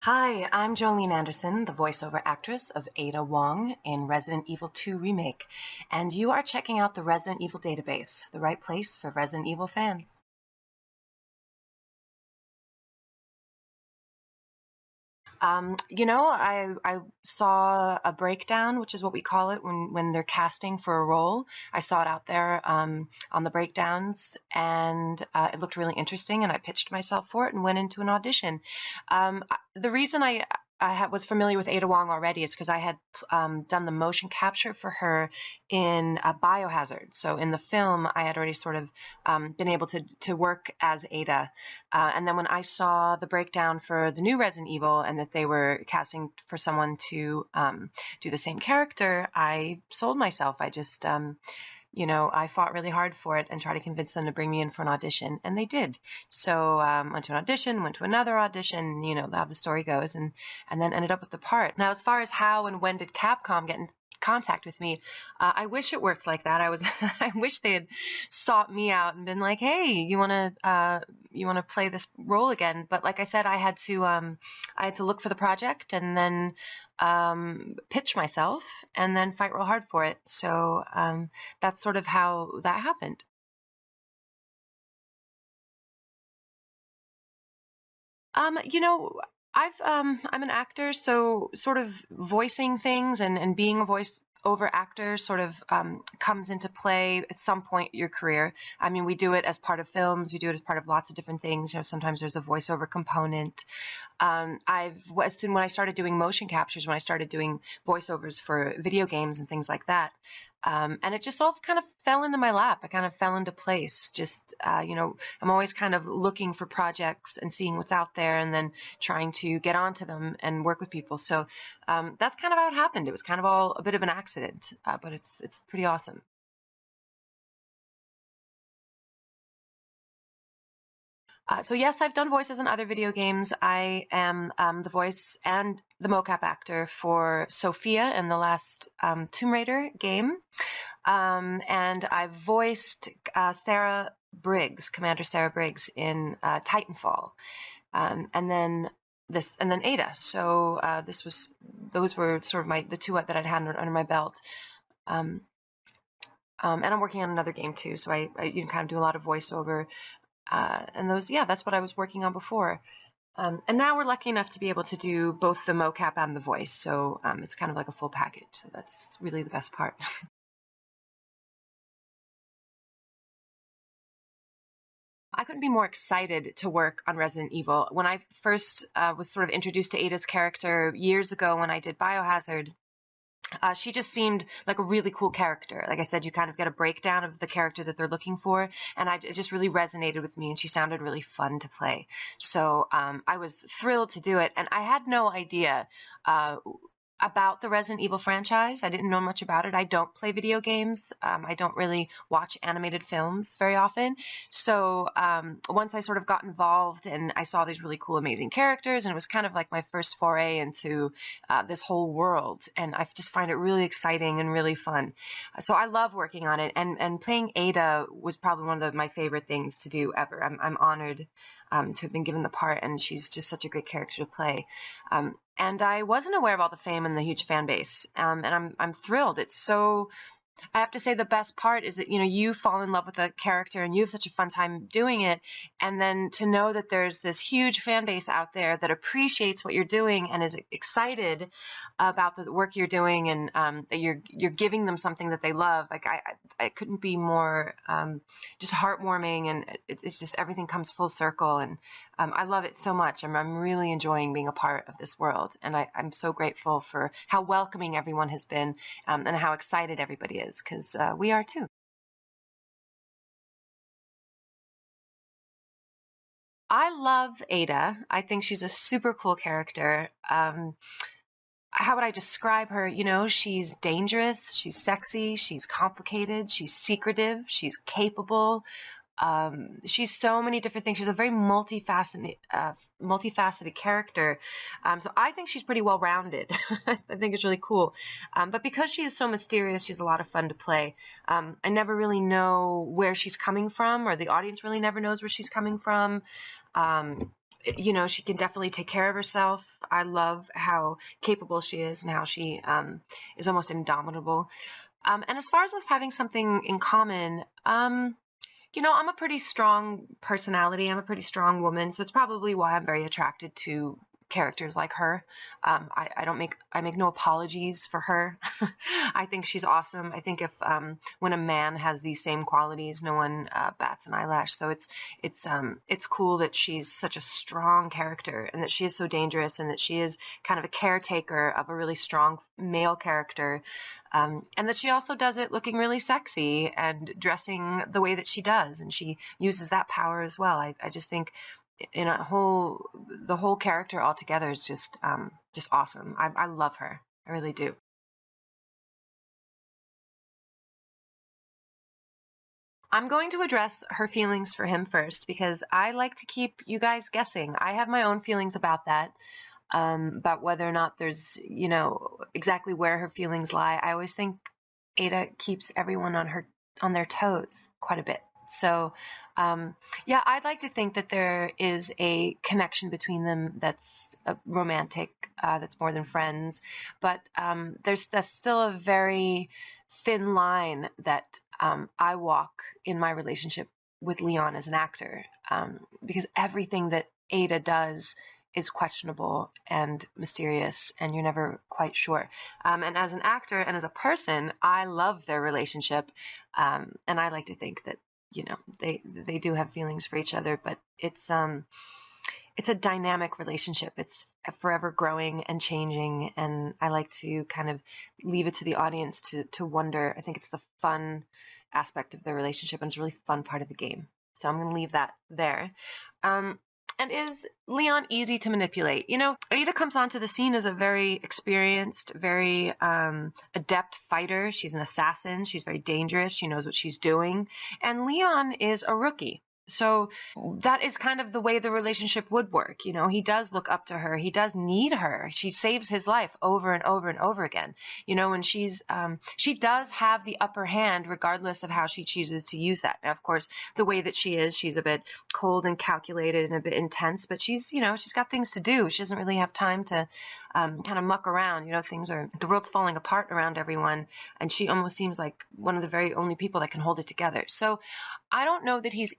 Hi, I'm Jolene Andersen, the voiceover actress of Ada Wong in Resident Evil 2 Remake, and you are checking out the Resident Evil database, the right place for Resident Evil fans. I saw a breakdown, which is what we call it when they're casting for a role. I saw it out there on the breakdowns, and it looked really interesting, and I pitched myself for it and went into an audition. The reason I was familiar with Ada Wong already is because I had done the motion capture for her in Biohazard. So in the film, I had already sort of been able to work as Ada. And then when I saw the breakdown for the new Resident Evil and that they were casting for someone to do the same character, I sold myself. I just I fought really hard for it and tried to convince them to bring me in for an audition, and they did. So went to an audition, went to another audition, how the story goes, and then ended up with the part. Now, as far as how and when did Capcom get in contact with me, I wish it worked like that. I wish they had sought me out and been like, hey, you want to play this role again? But like I said, I had to look for the project and then pitch myself and then fight real hard for it. So that's sort of how that happened. I'm an actor, so sort of voicing things and being a voice over actor sort of comes into play at some point in your career. I mean, we do it as part of films, we do it as part of lots of different things. Sometimes there's a voiceover component. As soon when I started doing motion captures, when I started doing voiceovers for video games and things like that, and it just all kind of fell into my lap. I kind of fell into place. Just, I'm always kind of looking for projects and seeing what's out there and then trying to get onto them and work with people. So that's kind of how it happened. It was kind of all a bit of an accident, but it's pretty awesome. So yes, I've done voices in other video games. I am the voice and the mocap actor for Sophia in the last Tomb Raider game. And I've voiced Sarah Briggs, Commander Sarah Briggs in Titanfall. And then Ada. So those were sort of the two that I'd had under my belt. And I'm working on another game too, so I kind of do a lot of voiceover. And that's what I was working on before. And now we're lucky enough to be able to do both the mocap and the voice. So it's kind of like a full package. So that's really the best part. I couldn't be more excited to work on Resident Evil. When I first was sort of introduced to Ada's character years ago when I did Biohazard, she just seemed like a really cool character. Like I said, you kind of get a breakdown of the character that they're looking for, and it just really resonated with me, and she sounded really fun to play. So I was thrilled to do it, and I had no idea about the Resident Evil franchise. I didn't know much about it. I don't play video games. I don't really watch animated films very often. So once I sort of got involved and I saw these really cool, amazing characters, and it was kind of like my first foray into this whole world. And I just find it really exciting and really fun. So I love working on it. And playing Ada was probably one of my favorite things to do ever. I'm honored to have been given the part, and she's just such a great character to play. And I wasn't aware of all the fame and the huge fan base, and I'm thrilled. It's so. I have to say the best part is that you fall in love with a character and you have such a fun time doing it, and then to know that there's this huge fan base out there that appreciates what you're doing and is excited about the work you're doing, and that you're giving them something that they love. Like I couldn't be more just heartwarming, and it's just everything comes full circle, and I love it so much. I'm really enjoying being a part of this world, and I'm so grateful for how welcoming everyone has been, and how excited everybody is, because we are too. I love Ada. I think she's a super cool character. How would I describe her? She's dangerous, she's sexy, she's complicated, she's secretive, she's capable. She's so many different things. She's a very multifaceted character. So I think she's pretty well rounded. I think it's really cool. But because she is so mysterious, she's a lot of fun to play. I never really know where she's coming from, or the audience really never knows where she's coming from. You know, she can definitely take care of herself. I love how capable she is and how she is almost indomitable. And as far as us having something in common, you know, I'm a pretty strong personality. I'm a pretty strong woman, so it's probably why I'm very attracted to characters like her. I make no apologies for her. I think she's awesome. I think if when a man has these same qualities, no one bats an eyelash. So it's cool that she's such a strong character, and that she is so dangerous, and that she is kind of a caretaker of a really strong male character, and that she also does it looking really sexy and dressing the way that she does, and she uses that power as well. I just think the whole character altogether is just awesome. I love her. I really do. I'm going to address her feelings for him first, because I like to keep you guys guessing. I have my own feelings about that, about whether or not there's, you know, exactly where her feelings lie. I always think Ada keeps everyone on their toes quite a bit. So, yeah, I'd like to think that there is a connection between them that's romantic, that's more than friends. But that's still a very thin line that I walk in my relationship with Leon as an actor, because everything that Ada does is questionable and mysterious, and you're never quite sure. And as an actor and as a person, I love their relationship, and I like to think that, you know, they do have feelings for each other, but it's a dynamic relationship. It's forever growing and changing, and I like to kind of leave it to the audience to wonder. I think it's the fun aspect of the relationship, and it's a really fun part of the game. So I'm going to leave that there. And is Leon easy to manipulate? You know, Ada comes onto the scene as a very experienced, very adept fighter. She's an assassin. She's very dangerous. She knows what she's doing. And Leon is a rookie. So that is kind of the way the relationship would work. You know, he does look up to her. He does need her. She saves his life over and over and over again. You know, and she does have the upper hand regardless of how she chooses to use that. Now, of course, the way that she is, she's a bit cold and calculated and a bit intense, but she's got things to do. She doesn't really have time to kind of muck around. You know, the world's falling apart around everyone, and she almost seems like one of the very only people that can hold it together. So I don't know that he's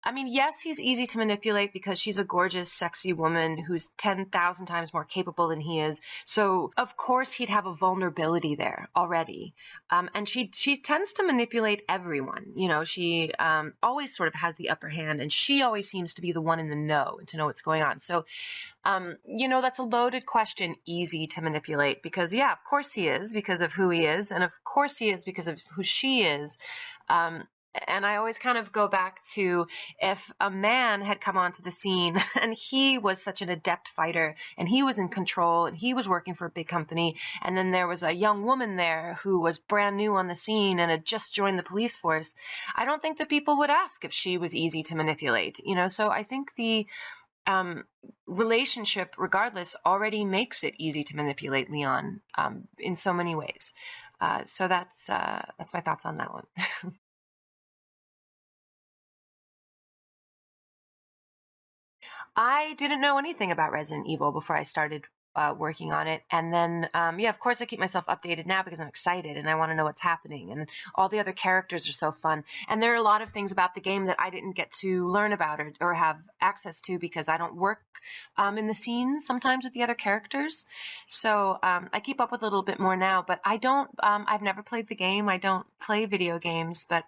I mean, yes, he's easy to manipulate because she's a gorgeous, sexy woman who's 10,000 times more capable than he is. So of course he'd have a vulnerability there already. And she tends to manipulate everyone. You know, she always sort of has the upper hand, and she always seems to be the one in the know and to know what's going on. So, you know, that's a loaded question, easy to manipulate, because yeah, of course he is, because of who he is. And of course he is because of who she is. And I always kind of go back to, if a man had come onto the scene and he was such an adept fighter and he was in control and he was working for a big company, and then there was a young woman there who was brand new on the scene and had just joined the police force, I don't think that people would ask if she was easy to manipulate, you know? So I think the relationship, regardless, already makes it easy to manipulate Leon in so many ways. So that's my thoughts on that one. I didn't know anything about Resident Evil before I started working on it. And then, yeah, of course I keep myself updated now because I'm excited and I want to know what's happening. And all the other characters are so fun. And there are a lot of things about the game that I didn't get to learn about or have access to because I don't work in the scenes sometimes with the other characters. So I keep up with a little bit more now, but I've never played the game. I don't play video games, but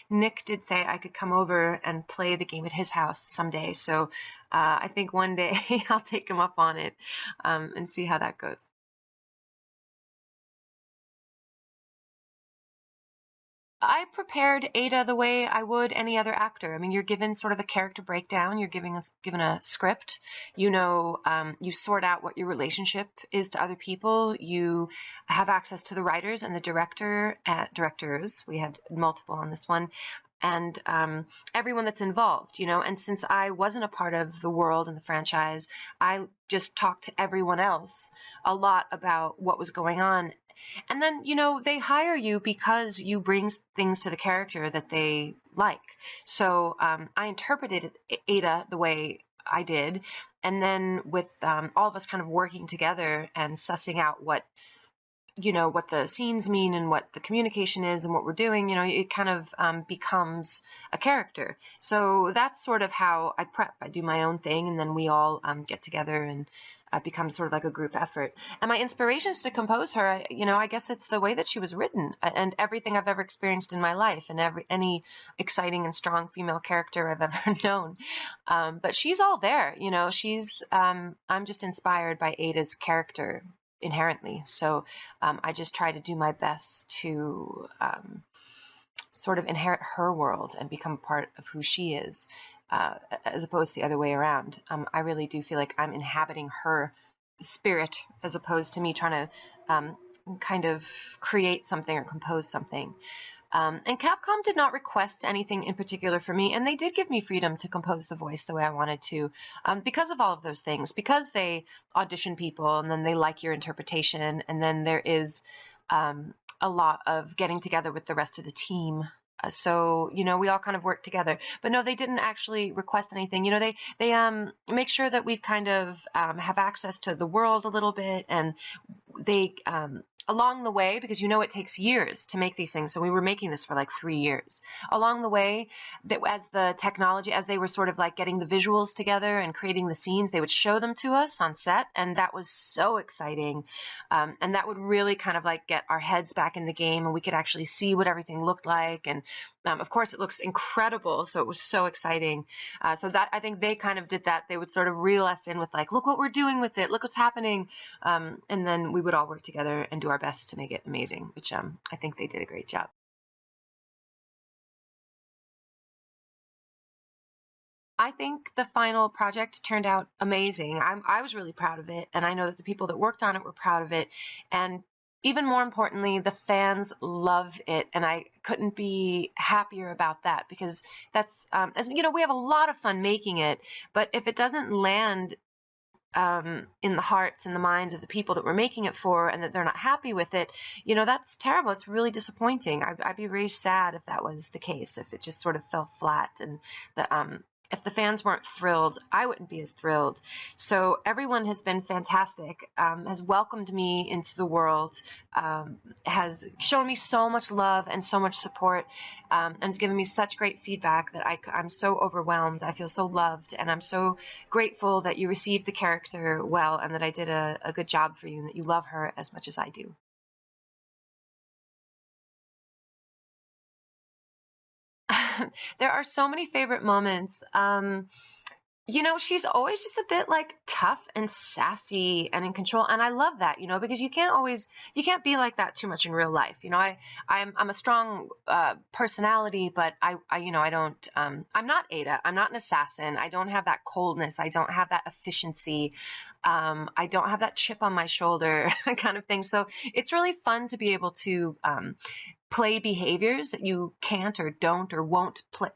Nick did say I could come over and play the game at his house someday. So I think one day I'll take him up on it and see how that goes. I prepared Ada the way I would any other actor. I mean, you're given sort of a character breakdown. You're given a script. You know, you sort out what your relationship is to other people. You have access to the writers and the directors. We had multiple on this one. and everyone that's involved, and since I wasn't a part of the world and the franchise, I just talked to everyone else a lot about what was going on. And then, they hire you because you bring things to the character that they like. So I interpreted Ada the way I did. And then with all of us kind of working together and sussing out what the scenes mean and what the communication is and what we're doing, it kind of becomes a character. So that's sort of how I prep. I do my own thing, and then we all get together, and it becomes sort of like a group effort. And my inspirations to compose her, I guess it's the way that she was written and everything I've ever experienced in my life, and any exciting and strong female character I've ever known. But she's all there, she's, I'm just inspired by Ada's character inherently. So I just try to do my best to sort of inherit her world and become part of who she is, as opposed to the other way around. I really do feel like I'm inhabiting her spirit as opposed to me trying to kind of create something or compose something. And Capcom did not request anything in particular for me, and they did give me freedom to compose the voice the way I wanted to, because of all of those things, because they audition people and then they like your interpretation, and then there is a lot of getting together with the rest of the team. So, we all kind of work together. But no, they didn't actually request anything. They make sure that we kind of have access to the world a little bit, and they along the way, because it takes years to make these things. So we were making this for like 3 years. Along the way, that as the technology, as they were sort of like getting the visuals together and creating the scenes, they would show them to us on set, and that was so exciting. And that would really kind of like get our heads back in the game, and we could actually see what everything looked like. And of course, it looks incredible. So it was so exciting. So that, I think they kind of did that. They would sort of reel us in with like, look what we're doing with it. Look what's happening. And then we would all work together and do our best to make it amazing, which I think they did a great job. I think the final project turned out amazing. I was really proud of it, and I know that the people that worked on it were proud of it. And even more importantly, the fans love it, and I couldn't be happier about that, because that's, as we have a lot of fun making it, but if it doesn't land in the hearts and the minds of the people that we're making it for, and that they're not happy with it, that's terrible. It's really disappointing. I'd be very sad if that was the case, if it just sort of fell flat, and if the fans weren't thrilled, I wouldn't be as thrilled. So everyone has been fantastic, has welcomed me into the world, has shown me so much love and so much support, and has given me such great feedback that I'm so overwhelmed. I feel so loved, and I'm so grateful that you received the character well, and that I did a good job for you, and that you love her as much as I do. There are so many favorite moments. She's always just a bit like tough and sassy and in control. And I love that, because you can't be like that too much in real life. I'm a strong personality, but I don't, I'm not Ada. I'm not an assassin. I don't have that coldness. I don't have that efficiency. I don't have that chip on my shoulder kind of thing. So it's really fun to be able to play behaviors that you can't or don't or won't play,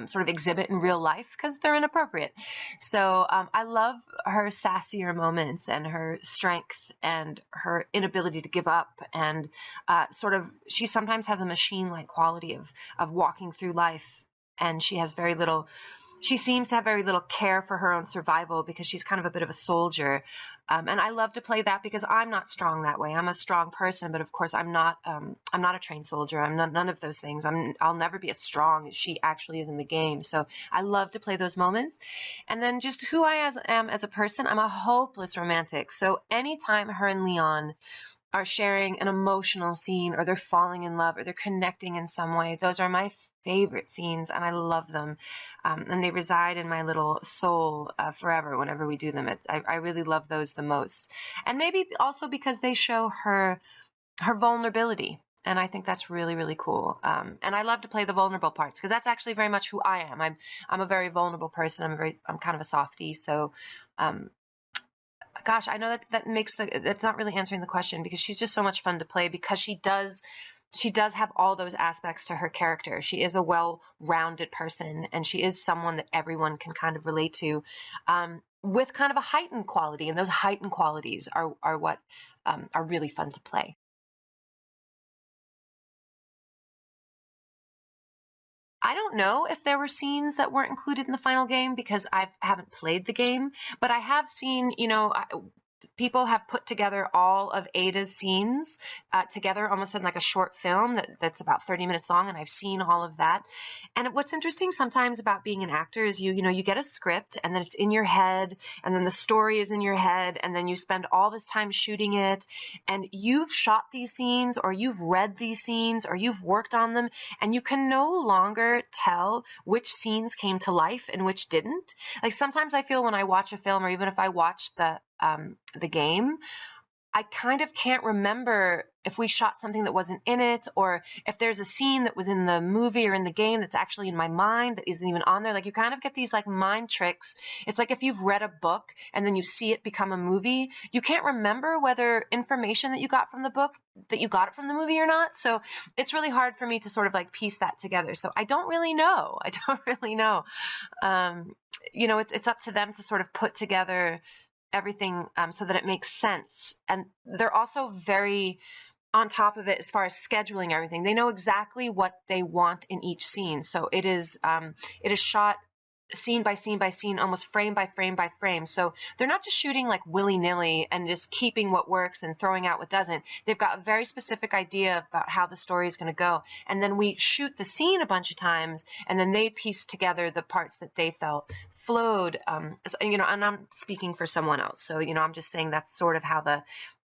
sort of exhibit in real life, because they're inappropriate. So I love her sassier moments and her strength and her inability to give up, and she sometimes has a machine-like quality of walking through life, and she seems to have very little care for her own survival, because she's kind of a bit of a soldier. And I love to play that, because I'm not strong that way. I'm a strong person, but of course I'm not a trained soldier. I'm not, none of those things. I'll never be as strong as she actually is in the game. So I love to play those moments. And then just who I am as a person, I'm a hopeless romantic. So anytime her and Leon are sharing an emotional scene, or they're falling in love, or they're connecting in some way, those are my favorite scenes, and I love them, and they reside in my little soul forever whenever we do them. I really love those the most, and maybe also because they show her vulnerability, and I think that's really, really cool. And I love to play the vulnerable parts, because that's actually very much who I am. I'm a very vulnerable person. I'm kind of a softie. So gosh, I know that's not really answering the question, because she's just so much fun to play, because she does she does have all those aspects to her character. She is a well-rounded person, and she is someone that everyone can kind of relate to, with kind of a heightened quality, and those heightened qualities are what are really fun to play. I don't know if there were scenes that weren't included in the final game because I haven't played the game, but I have seen, people have put together all of Ada's scenes together almost in like a short film that's about 30 minutes long, and I've seen all of that. And what's interesting sometimes about being an actor is you get a script, and then it's in your head, and then the story is in your head, and then you spend all this time shooting it, and you've shot these scenes, or you've read these scenes, or you've worked on them, and you can no longer tell which scenes came to life and which didn't. Like sometimes I feel when I watch a film, or even if I watch the game, I kind of can't remember if we shot something that wasn't in it, or if there's a scene that was in the movie or in the game that's actually in my mind that isn't even on there. Like you kind of get these like mind tricks. It's like if you've read a book and then you see it become a movie, you can't remember whether information that you got from the book, that you got it from the movie or not. So it's really hard for me to sort of like piece that together. So I don't really know. I don't really know. It's up to them to sort of put together everything so that it makes sense. And they're also very on top of it as far as scheduling everything. They know exactly what they want in each scene. So it is shot scene by scene by scene, almost frame by frame by frame. So they're not just shooting like willy-nilly and just keeping what works and throwing out what doesn't. They've got a very specific idea about how the story is going to go. And then we shoot the scene a bunch of times, and then they piece together the parts that they felt flowed. And I'm speaking for someone else. So, I'm just saying that's sort of how the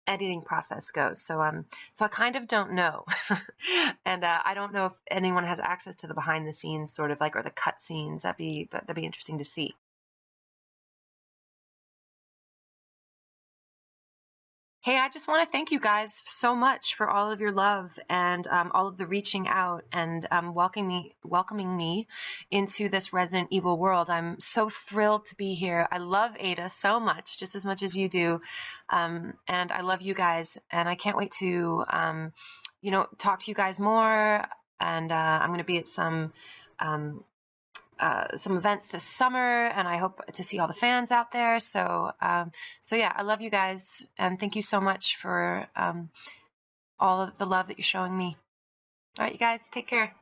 editing process goes. So I kind of don't know. And I don't know if anyone has access to the behind the scenes sort of like, or the cut scenes. That'd be interesting to see. Hey, I just want to thank you guys so much for all of your love and all of the reaching out and welcoming me into this Resident Evil world. I'm so thrilled to be here. I love Ada so much, just as much as you do, and I love you guys. And I can't wait to, talk to you guys more. And I'm going to be at some events this summer, and I hope to see all the fans out there. So yeah, I love you guys, and thank you so much for all of the love that you're showing me. All right, you guys, take care.